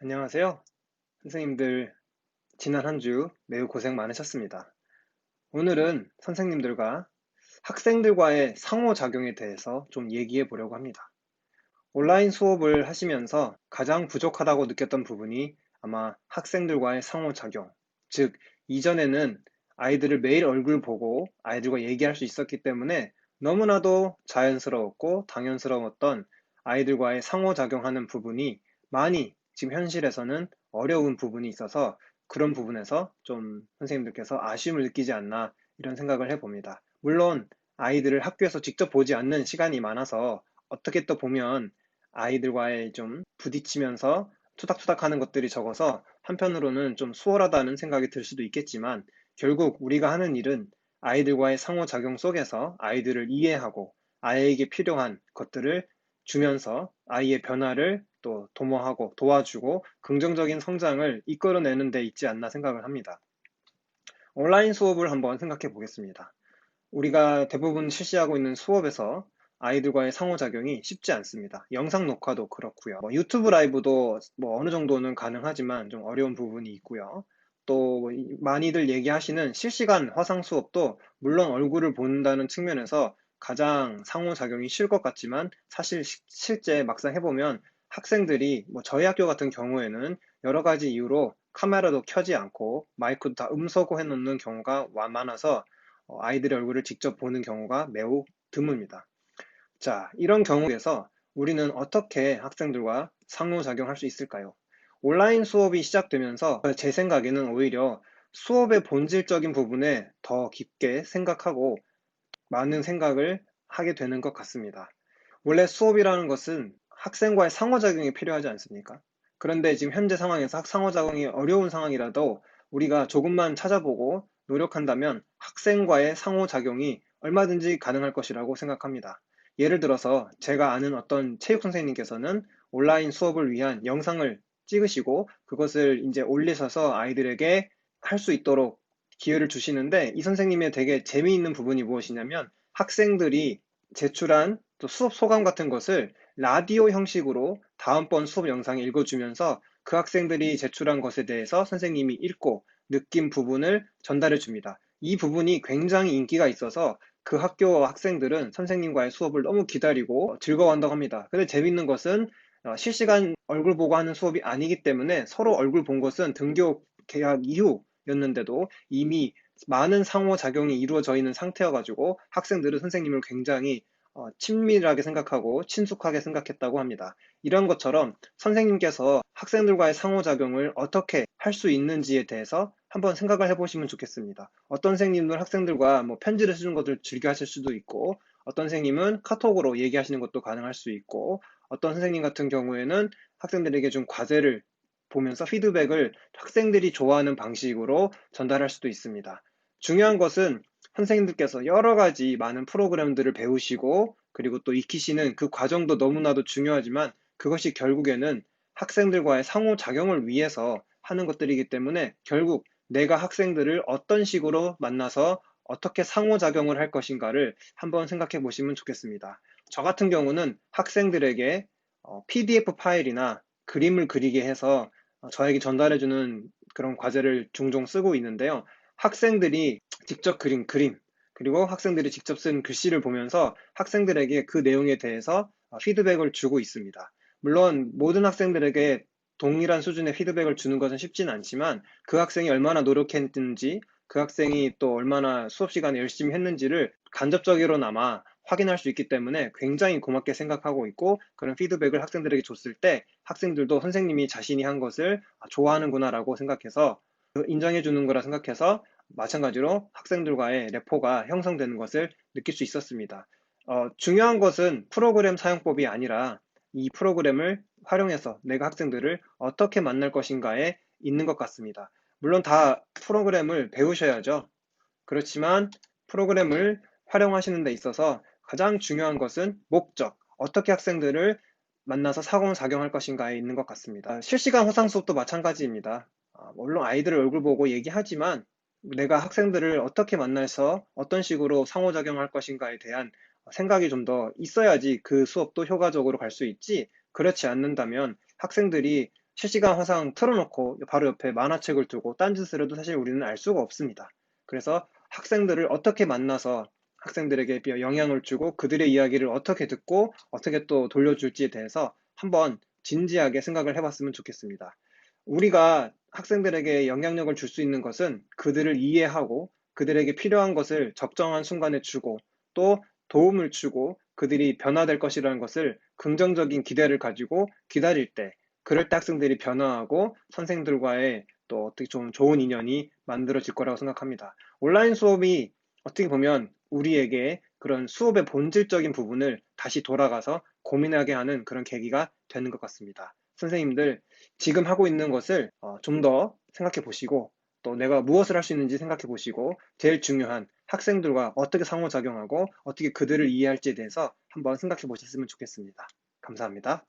안녕하세요. 선생님들, 지난 한 주 매우 고생 많으셨습니다. 오늘은 선생님들과 학생들과의 상호작용에 대해서 좀 얘기해 보려고 합니다. 온라인 수업을 하시면서 가장 부족하다고 느꼈던 부분이 아마 학생들과의 상호작용, 즉, 이전에는 아이들을 매일 얼굴 보고 아이들과 얘기할 수 있었기 때문에 너무나도 자연스러웠고 당연스러웠던 아이들과의 상호작용하는 부분이 많이 지금 현실에서는 어려운 부분이 있어서 그런 부분에서 좀 선생님들께서 아쉬움을 느끼지 않나 이런 생각을 해봅니다. 물론 아이들을 학교에서 직접 보지 않는 시간이 많아서 어떻게 또 보면 아이들과의 좀 부딪히면서 투닥투닥 하는 것들이 적어서 한편으로는 좀 수월하다는 생각이 들 수도 있겠지만 결국 우리가 하는 일은 아이들과의 상호작용 속에서 아이들을 이해하고 아이에게 필요한 것들을 주면서 아이의 변화를 또 도모하고 도와주고 긍정적인 성장을 이끌어내는 데 있지 않나 생각을 합니다. 온라인 수업을 한번 생각해 보겠습니다. 우리가 대부분 실시하고 있는 수업에서 아이들과의 상호작용이 쉽지 않습니다. 영상 녹화도 그렇고요. 유튜브 라이브도 어느 정도는 가능하지만 좀 어려운 부분이 있고요. 또 많이들 얘기하시는 실시간 화상 수업도 물론 얼굴을 본다는 측면에서 가장 상호작용이 쉬울 것 같지만 사실 실제 막상 해보면 학생들이 저희 학교 같은 경우에는 여러 가지 이유로 카메라도 켜지 않고 마이크도 다 음소거 해놓는 경우가 많아서 아이들의 얼굴을 직접 보는 경우가 매우 드뭅니다. 자, 이런 경우에서 우리는 어떻게 학생들과 상호작용할 수 있을까요? 온라인 수업이 시작되면서 제 생각에는 오히려 수업의 본질적인 부분에 더 깊게 생각하고 많은 생각을 하게 되는 것 같습니다. 원래 수업이라는 것은 학생과의 상호작용이 필요하지 않습니까? 그런데 지금 현재 상황에서 상호작용이 어려운 상황이라도 우리가 조금만 찾아보고 노력한다면 학생과의 상호작용이 얼마든지 가능할 것이라고 생각합니다. 예를 들어서 제가 아는 어떤 체육 선생님께서는 온라인 수업을 위한 영상을 찍으시고 그것을 이제 올리셔서 아이들에게 할 수 있도록 기회를 주시는데 이 선생님의 되게 재미있는 부분이 무엇이냐면 학생들이 제출한 또 수업 소감 같은 것을 라디오 형식으로 다음번 수업 영상에 읽어주면서 그 학생들이 제출한 것에 대해서 선생님이 읽고 느낀 부분을 전달해 줍니다. 이 부분이 굉장히 인기가 있어서 그 학교 학생들은 선생님과의 수업을 너무 기다리고 즐거워한다고 합니다. 근데 재밌는 것은 실시간 얼굴 보고 하는 수업이 아니기 때문에 서로 얼굴 본 것은 등교 계약 이후였는데도 이미 많은 상호작용이 이루어져 있는 상태여가지고 학생들은 선생님을 굉장히 친밀하게 생각하고 친숙하게 생각했다고 합니다. 이런 것처럼 선생님께서 학생들과의 상호작용을 어떻게 할 수 있는지에 대해서 한번 생각을 해보시면 좋겠습니다. 어떤 선생님은 학생들과 편지를 쓰는 것을 즐겨 하실 수도 있고, 어떤 선생님은 카톡으로 얘기하시는 것도 가능할 수 있고, 어떤 선생님 같은 경우에는 학생들에게 좀 과제를 보면서 피드백을 학생들이 좋아하는 방식으로 전달할 수도 있습니다. 중요한 것은 선생님들께서 여러 가지 많은 프로그램들을 배우시고 그리고 또 익히시는 그 과정도 너무나도 중요하지만 그것이 결국에는 학생들과의 상호작용을 위해서 하는 것들이기 때문에 결국 내가 학생들을 어떤 식으로 만나서 어떻게 상호작용을 할 것인가를 한번 생각해 보시면 좋겠습니다. 저 같은 경우는 학생들에게 PDF 파일이나 그림을 그리게 해서 저에게 전달해주는 그런 과제를 종종 쓰고 있는데요. 학생들이 직접 그린 그림, 그리고 학생들이 직접 쓴 글씨를 보면서 학생들에게 그 내용에 대해서 피드백을 주고 있습니다. 물론 모든 학생들에게 동일한 수준의 피드백을 주는 것은 쉽지는 않지만 그 학생이 얼마나 노력했는지, 그 학생이 또 얼마나 수업 시간에 열심히 했는지를 간접적으로나마 확인할 수 있기 때문에 굉장히 고맙게 생각하고 있고 그런 피드백을 학생들에게 줬을 때 학생들도 선생님이 자신이 한 것을 좋아하는구나라고 생각해서 인정해 주는 거라 생각해서 마찬가지로 학생들과의 레포가 형성되는 것을 느낄 수 있었습니다. 중요한 것은 프로그램 사용법이 아니라 이 프로그램을 활용해서 내가 학생들을 어떻게 만날 것인가에 있는 것 같습니다. 물론 다 프로그램을 배우셔야죠. 그렇지만 프로그램을 활용하시는 데 있어서 가장 중요한 것은 목적, 어떻게 학생들을 만나서 상호작용할 것인가에 있는 것 같습니다. 실시간 화상 수업도 마찬가지입니다. 물론 아이들을 얼굴 보고 얘기하지만 내가 학생들을 어떻게 만나서 어떤 식으로 상호작용할 것인가에 대한 생각이 좀 더 있어야지 그 수업도 효과적으로 갈 수 있지, 그렇지 않는다면 학생들이 실시간 화상 틀어놓고 바로 옆에 만화책을 두고 딴짓을 해도 사실 우리는 알 수가 없습니다. 그래서 학생들을 어떻게 만나서 학생들에게 영향을 주고 그들의 이야기를 어떻게 듣고 어떻게 또 돌려줄지에 대해서 한번 진지하게 생각을 해봤으면 좋겠습니다. 우리가 학생들에게 영향력을 줄 수 있는 것은 그들을 이해하고 그들에게 필요한 것을 적정한 순간에 주고 또 도움을 주고 그들이 변화될 것이라는 것을 긍정적인 기대를 가지고 기다릴 때 그럴 때 학생들이 변화하고 선생들과의 또 어떻게 좀 좋은 인연이 만들어질 거라고 생각합니다. 온라인 수업이 어떻게 보면 우리에게 그런 수업의 본질적인 부분을 다시 돌아가서 고민하게 하는 그런 계기가 되는 것 같습니다. 선생님들, 지금 하고 있는 것을 좀 더 생각해 보시고 또 내가 무엇을 할 수 있는지 생각해 보시고 제일 중요한 학생들과 어떻게 상호작용하고 어떻게 그들을 이해할지에 대해서 한번 생각해 보셨으면 좋겠습니다. 감사합니다.